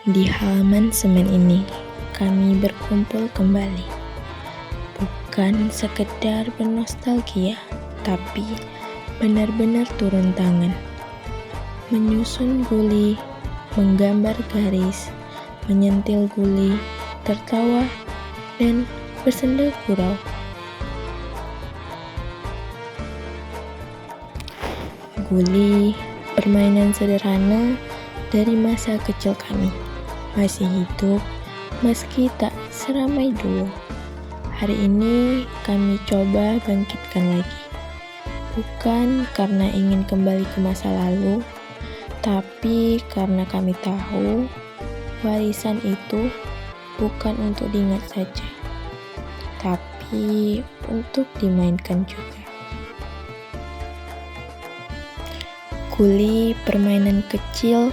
Di halaman semen ini, kami berkumpul kembali. Bukan sekedar bernostalgia, tapi benar-benar turun tangan. Menyusun guli, menggambar garis, menyentil guli, tertawa, dan bersenda gurau. Guli, permainan sederhana dari masa kecil kami, masih hidup meski tak seramai dulu. Hari ini kami coba bangkitkan lagi, bukan karena ingin kembali ke masa lalu, tapi karena kami tahu warisan itu bukan untuk diingat saja, tapi untuk dimainkan juga. Guli, permainan kecil,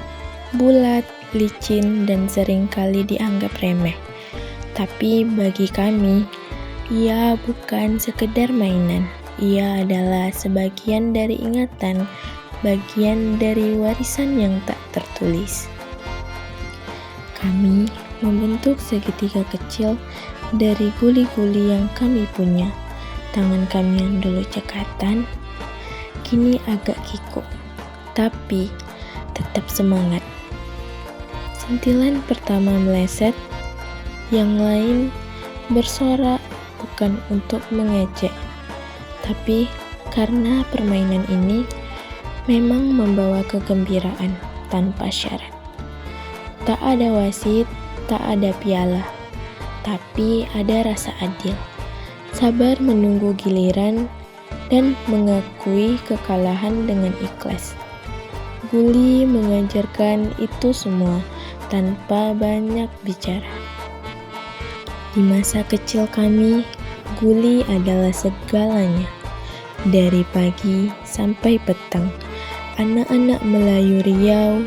bulat, licin, dan seringkali dianggap remeh. Tapi bagi kami, ia bukan sekedar mainan. Ia adalah sebagian dari ingatan, bagian dari warisan yang tak tertulis. Kami membentuk segitiga kecil dari guli-guli yang kami punya. Tangan kami yang dulu cekatan, kini agak kikuk, tapi tetap semangat. Sentilan pertama meleset, yang lain bersorak bukan untuk mengejek, tapi karena permainan ini memang membawa kegembiraan tanpa syarat. Tak ada wasit, tak ada piala, tapi ada rasa adil, sabar menunggu giliran, dan mengakui kekalahan dengan ikhlas. Guli mengajarkan itu semua tanpa banyak bicara. Di masa kecil kami, guli adalah segalanya. Dari pagi sampai petang, anak-anak Melayu Riau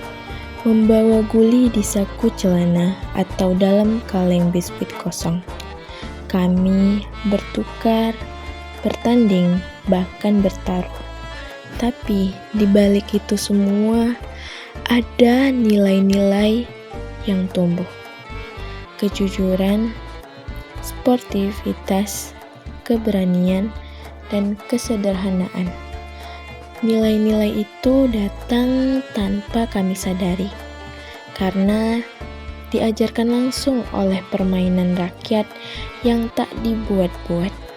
membawa guli di saku celana atau dalam kaleng biskuit kosong. Kami bertukar, bertanding, bahkan bertaruh. Tapi di balik itu semua ada nilai-nilai yang tumbuh. Kejujuran, sportivitas, keberanian, dan kesederhanaan. Nilai-nilai itu datang tanpa kami sadari, karena diajarkan langsung oleh permainan rakyat yang tak dibuat-buat.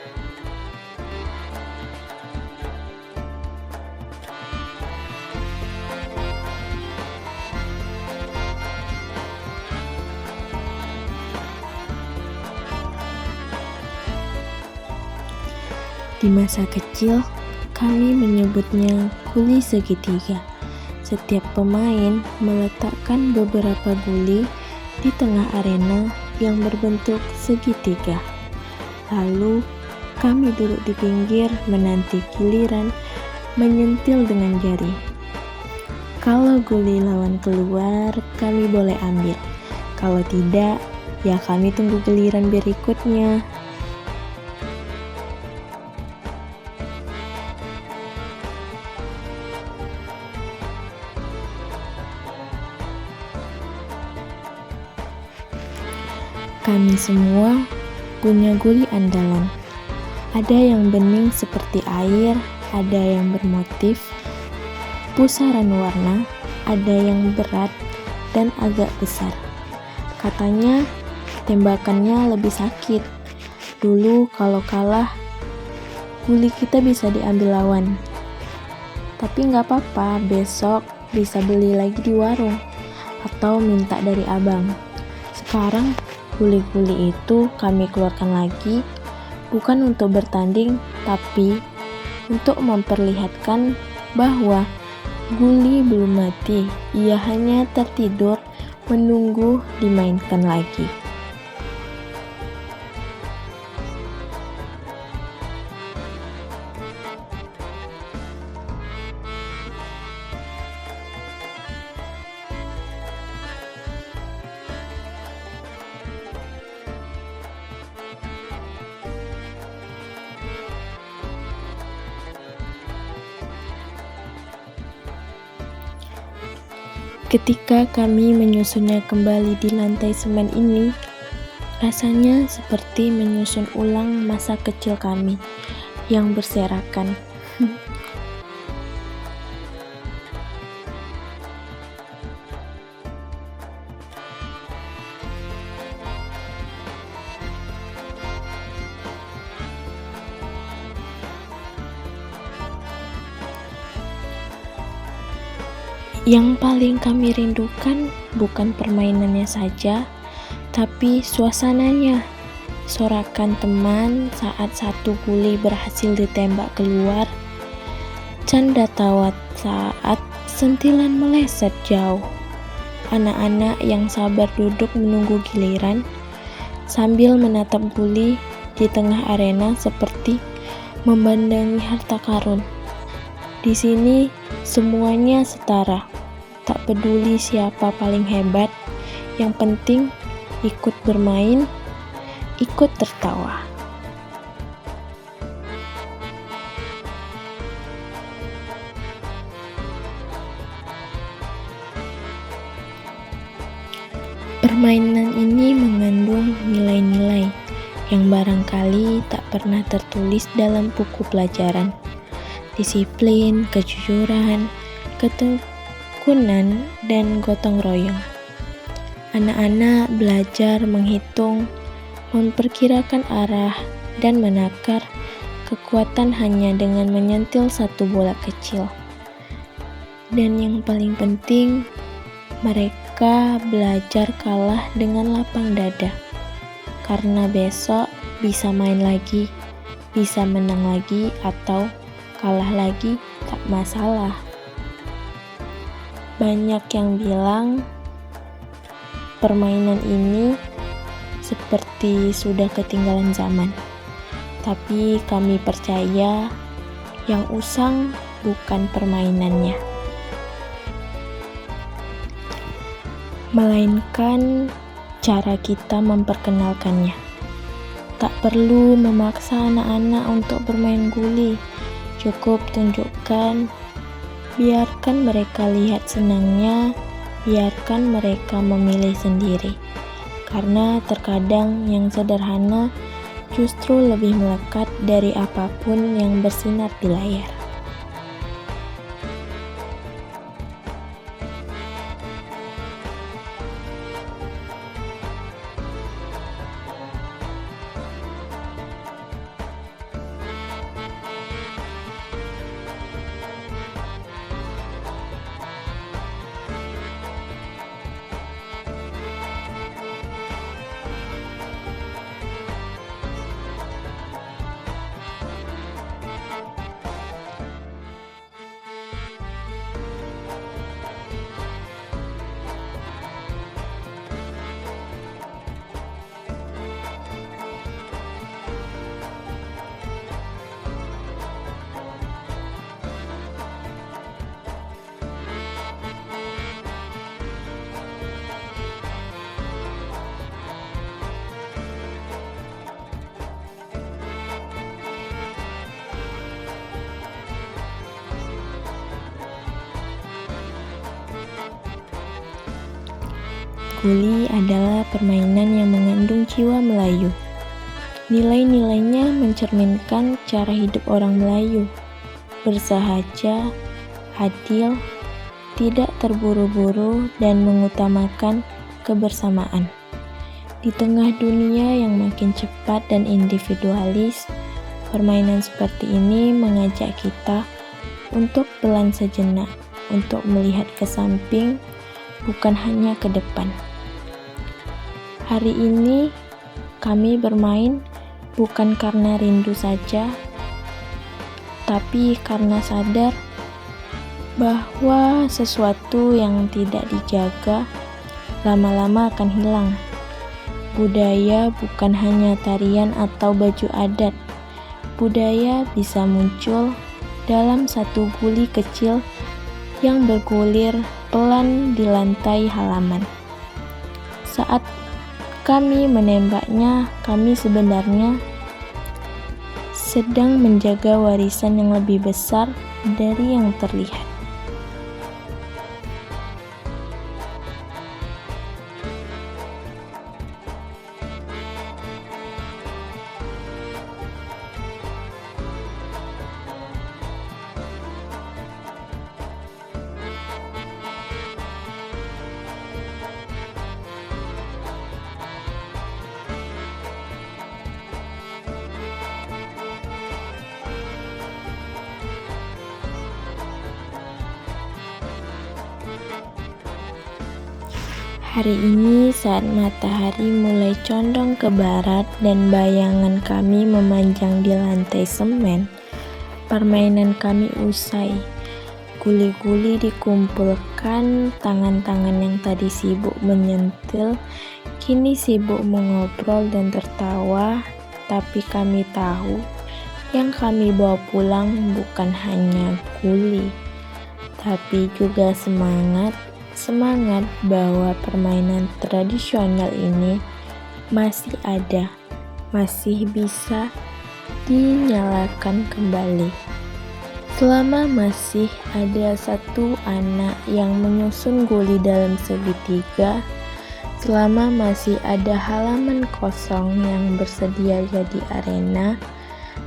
Di masa kecil, kami menyebutnya guli segitiga. Setiap pemain meletakkan beberapa guli di tengah arena yang berbentuk segitiga. Lalu, kami duduk di pinggir menanti giliran menyentil dengan jari. Kalau guli lawan keluar, kami boleh ambil. Kalau tidak, ya kami tunggu giliran berikutnya. Kami semua punya guli andalan. Ada yang bening seperti air, ada yang bermotif pusaran warna, ada yang berat dan agak besar. Katanya tembakannya lebih sakit. Dulu kalau kalah, guli kita bisa diambil lawan. Tapi nggak apa-apa, besok bisa beli lagi di warung atau minta dari abang. Sekarang guli-guli itu kami keluarkan lagi, bukan untuk bertanding, tapi untuk memperlihatkan bahwa guli belum mati, ia hanya tertidur menunggu dimainkan lagi. Ketika kami menyusunnya kembali di lantai semen ini, rasanya seperti menyusun ulang masa kecil kami yang berserakan. Yang paling kami rindukan bukan permainannya saja, tapi suasananya. Sorakan teman saat satu guli berhasil ditembak keluar, canda tawa saat sentilan meleset jauh, anak-anak yang sabar duduk menunggu giliran sambil menatap guli di tengah arena seperti memandangi harta karun. Di sini semuanya setara, tak peduli siapa paling hebat, yang penting ikut bermain, ikut tertawa. Permainan ini mengandung nilai-nilai yang barangkali tak pernah tertulis dalam buku pelajaran. Disiplin, kejujuran, ketekunan, dan gotong royong. Anak-anak belajar menghitung, memperkirakan arah, dan menakar kekuatan hanya dengan menyentil satu bola kecil. Dan yang paling penting, mereka belajar kalah dengan lapang dada, karena besok bisa main lagi, bisa menang lagi, atau kalah lagi, tak masalah. Banyak yang bilang permainan ini seperti sudah ketinggalan zaman, tapi kami percaya yang usang bukan permainannya, melainkan cara kita memperkenalkannya. Tak perlu memaksa anak-anak untuk bermain guli, cukup tunjukkan, biarkan mereka lihat senangnya, biarkan mereka memilih sendiri. Karena terkadang yang sederhana justru lebih melekat dari apapun yang bersinar di layar. Guli adalah permainan yang mengandung jiwa Melayu. Nilai-nilainya mencerminkan cara hidup orang Melayu, bersahaja, adil, tidak terburu-buru, dan mengutamakan kebersamaan. Di tengah dunia yang makin cepat dan individualis, permainan seperti ini mengajak kita untuk pelan sejenak, untuk melihat ke samping, bukan hanya ke depan. Hari ini kami bermain bukan karena rindu saja, tapi karena sadar bahwa sesuatu yang tidak dijaga lama-lama akan hilang. Budaya bukan hanya tarian atau baju adat. Budaya bisa muncul dalam satu guli kecil yang bergulir pelan di lantai halaman. Saat kami menembaknya, kami sebenarnya sedang menjaga warisan yang lebih besar dari yang terlihat. Hari ini saat matahari mulai condong ke barat dan bayangan kami memanjang di lantai semen, permainan kami usai. Guli-guli dikumpulkan, tangan-tangan yang tadi sibuk menyentil, kini sibuk mengobrol dan tertawa, tapi kami tahu yang kami bawa pulang bukan hanya guli, tapi juga semangat bahwa permainan tradisional ini masih ada, masih bisa dinyalakan kembali. Selama masih ada satu anak yang menyusun guli dalam segitiga, selama masih ada halaman kosong yang bersedia jadi arena,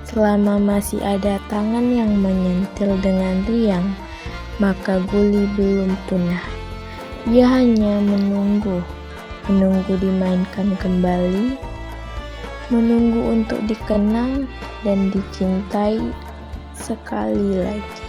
selama masih ada tangan yang menyentil dengan riang, maka guli belum punah. Ia hanya menunggu dimainkan kembali, menunggu untuk dikenang dan dicintai sekali lagi.